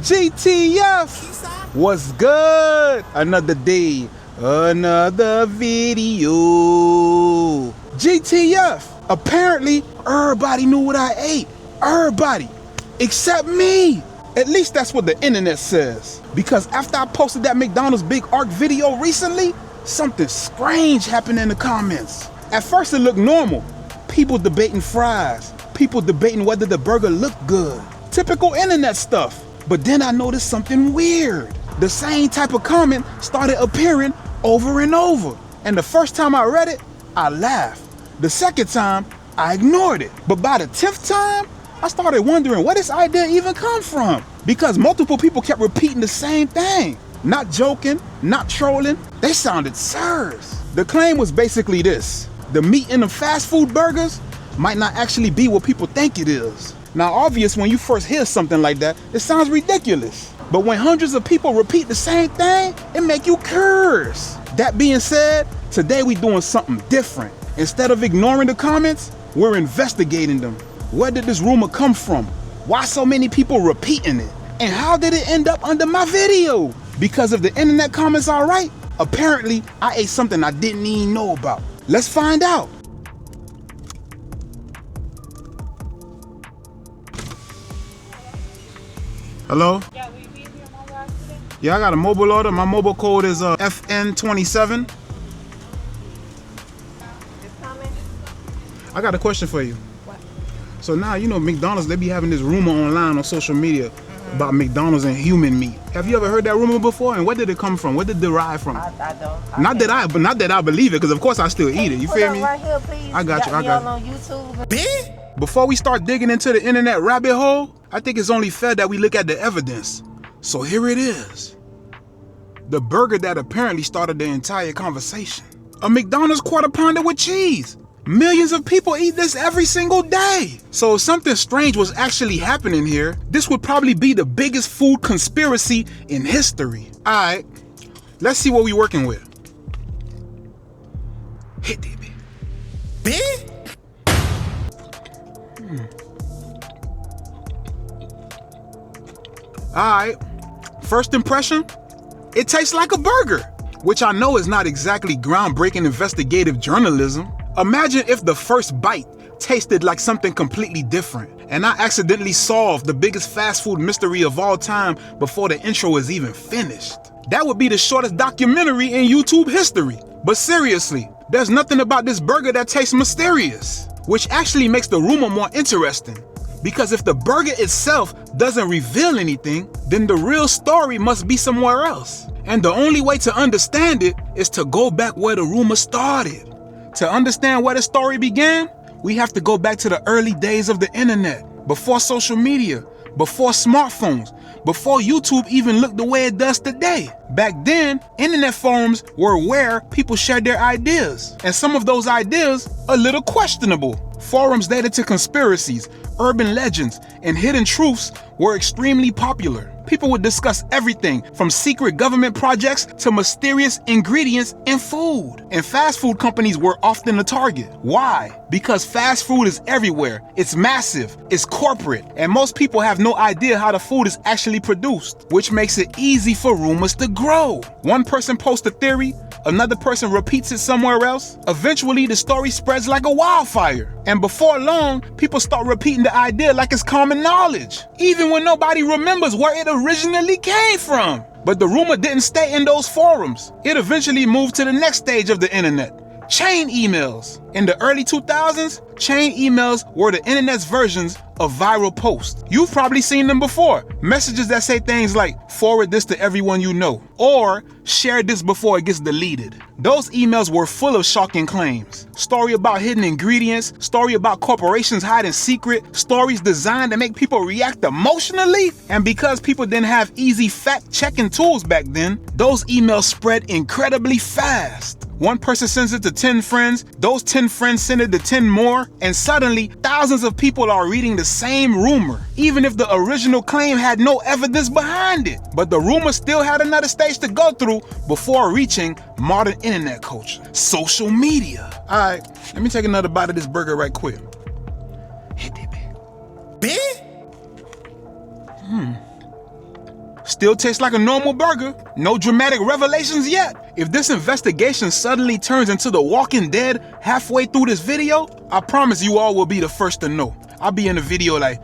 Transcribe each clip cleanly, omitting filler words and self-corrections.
GTF, what's good? Another day, another video. GTF, apparently everybody knew what I ate. Everybody, except me. At least that's what the internet says. Because after I posted that McDonald's Big Arc video recently, something strange happened in the comments. At first it looked normal. People debating fries. People debating whether the burger looked good. Typical internet stuff. But then I noticed something weird. The same type of comment started appearing over and over. And the first time I read it, I laughed. The second time, I ignored it. But by the 10th time, I started wondering where this idea even come from. Because multiple people kept repeating the same thing. Not joking, not trolling. They sounded serious. The claim was basically this. The meat in the fast food burgers might not actually be what people think it is. Now, obvious when you first hear something like that, it sounds ridiculous. But when hundreds of people repeat the same thing, it make you curious. That being said, today we doing something different. Instead of ignoring the comments, we're investigating them. Where did this rumor come from? Why so many people repeating it? And how did it end up under my video? Because if the internet comments are right, apparently I ate something I didn't even know about. Let's find out. Hello? Yeah, will you be in your mobile accident? Yeah, I got a mobile order. My mobile code is FN27. It's coming. I got a question for you. What? So now, you know, McDonald's, they be having this rumor online on social media about McDonald's and human meat. Have you ever heard that rumor before? And where did it come from? Where did it derive from? I don't. Not that I believe it, because of course I still eat it. You feel me? Right here, please. I got you. I got you. On YouTube. Before we start digging into the internet rabbit hole, I think it's only fair that we look at the evidence. So here it is. The burger that apparently started the entire conversation. A McDonald's quarter pounder with cheese. Millions of people eat this every single day. So if something strange was actually happening here, this would probably be the biggest food conspiracy in history. Alright, let's see what we're working with. Hit it, baby. Alright, first impression, it tastes like a burger, which I know is not exactly groundbreaking investigative journalism. Imagine if the first bite tasted like something completely different, and I accidentally solved the biggest fast food mystery of all time before the intro is even finished. That would be the shortest documentary in YouTube history. But seriously, there's nothing about this burger that tastes mysterious, which actually makes the rumor more interesting. Because if the burger itself doesn't reveal anything, then the real story must be somewhere else. And the only way to understand it is to go back where the rumor started. To understand where the story began, we have to go back to the early days of the internet, before social media, before smartphones, before YouTube even looked the way it does today. Back then, internet forums were where people shared their ideas, and some of those ideas a little questionable. Forums dated to conspiracies, urban legends, and hidden truths were extremely popular. People would discuss everything from secret government projects to mysterious ingredients in food. And fast food companies were often the target. Why? Because fast food is everywhere. It's massive, it's corporate, and most people have no idea how the food is actually produced, which makes it easy for rumors to grow. One person posts a theory, another person repeats it somewhere else. Eventually, the story spreads like a wildfire. And before long, people start repeating the idea like it's common knowledge, even when nobody remembers where it originally came from. But the rumor didn't stay in those forums. It eventually moved to the next stage of the internet, chain emails. In the early 2000s, chain emails were the internet's versions of viral posts. You've probably seen them before. Messages that say things like, forward this to everyone you know, or share this before it gets deleted. Those emails were full of shocking claims. Story about hidden ingredients, story about corporations hiding secret, stories designed to make people react emotionally. And because people didn't have easy fact-checking tools back then, those emails spread incredibly fast. One person sends it to 10 friends, those 10 friends send it to 10 more, and suddenly thousands of people are reading the same rumor, even if the original claim had no evidence behind it. But the rumor still had another stage to go through before reaching modern internet culture, social media. Alright, let me take another bite of this burger right quick. B? Still tastes like a normal burger. No dramatic revelations yet. If this investigation suddenly turns into The Walking Dead halfway through this video, I promise you all will be the first to know. I'll be in the video like,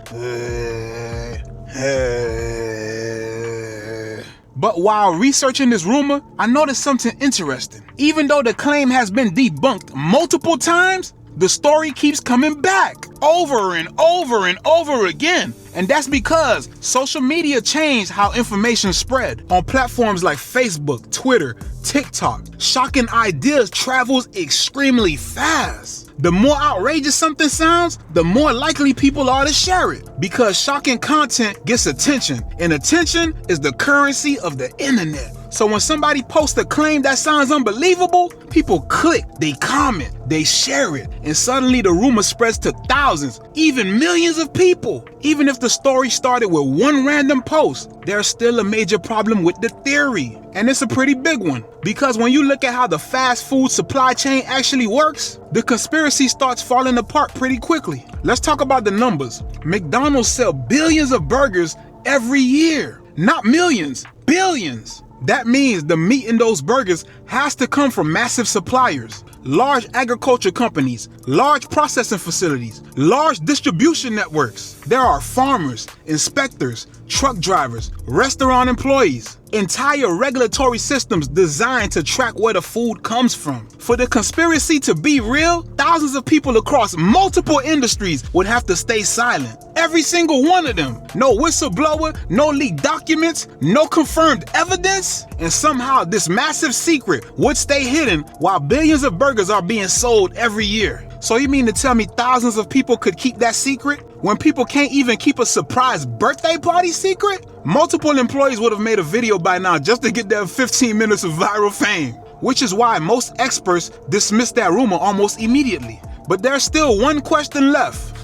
But while researching this rumor, I noticed something interesting. Even though the claim has been debunked multiple times, the story keeps coming back over and over and over again. And that's because social media changed how information spread. On platforms like Facebook, Twitter, TikTok, shocking ideas travels extremely fast. The more outrageous something sounds, the more likely people are to share it. Because shocking content gets attention, and attention is the currency of the internet. So when somebody posts a claim that sounds unbelievable, people click, they comment, they share it, and suddenly the rumor spreads to thousands, even millions of people. Even if the story started with one random post, there's still a major problem with the theory. And it's a pretty big one. Because when you look at how the fast food supply chain actually works, the conspiracy starts falling apart pretty quickly. Let's talk about the numbers. McDonald's sell billions of burgers every year. Not millions, billions. That means the meat in those burgers has to come from massive suppliers, large agriculture companies, large processing facilities, large distribution networks. There are farmers, inspectors, truck drivers, restaurant employees, entire regulatory systems designed to track where the food comes from. For the conspiracy to be real, thousands of people across multiple industries would have to stay silent. Every single one of them. No whistleblower, no leaked documents, no confirmed evidence. And somehow this massive secret would stay hidden while billions of burgers are being sold every year. So you mean to tell me thousands of people could keep that secret when people can't even keep a surprise birthday party secret? Multiple employees would have made a video by now just to get their 15 minutes of viral fame, which is why most experts dismiss that rumor almost immediately. But there's still one question left.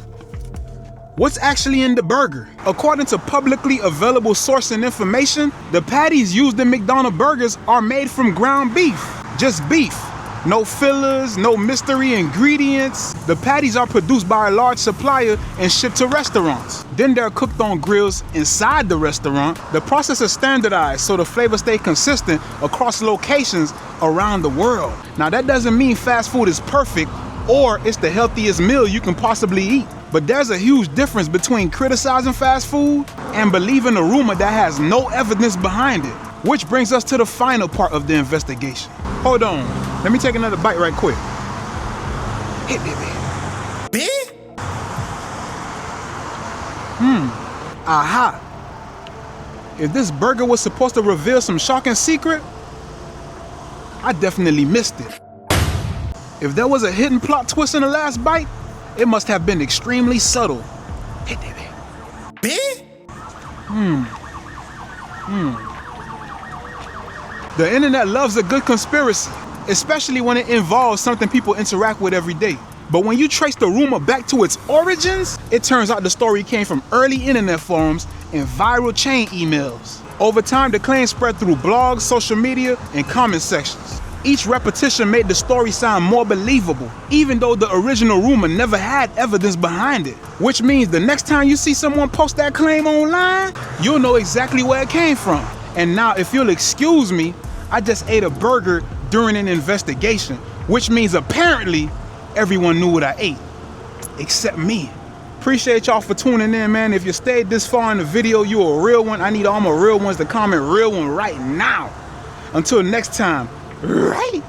What's actually in the burger? According to publicly available source and information, the patties used in McDonald's burgers are made from ground beef. Just beef. No fillers, no mystery ingredients. The patties are produced by a large supplier and shipped to restaurants. Then they're cooked on grills inside the restaurant. The process is standardized so the flavors stay consistent across locations around the world. Now that doesn't mean fast food is perfect or it's the healthiest meal you can possibly eat. But there's a huge difference between criticizing fast food and believing a rumor that has no evidence behind it. Which brings us to the final part of the investigation. Hold on, let me take another bite right quick. Hit it, B? Aha. If this burger was supposed to reveal some shocking secret, I definitely missed it. If there was a hidden plot twist in the last bite, it must have been extremely subtle. Hit it, B? The internet loves a good conspiracy, especially when it involves something people interact with every day. But when you trace the rumor back to its origins, it turns out the story came from early internet forums and viral chain emails. Over time, the claim spread through blogs, social media, and comment sections. Each repetition made the story sound more believable, even though the original rumor never had evidence behind it. Which means the next time you see someone post that claim online, you'll know exactly where it came from. And now, if you'll excuse me, I just ate a burger during an investigation, which means apparently everyone knew what I ate, except me. Appreciate y'all for tuning in, man. If you stayed this far in the video, you a real one. I need all my real ones to comment real one right now. Until next time, right?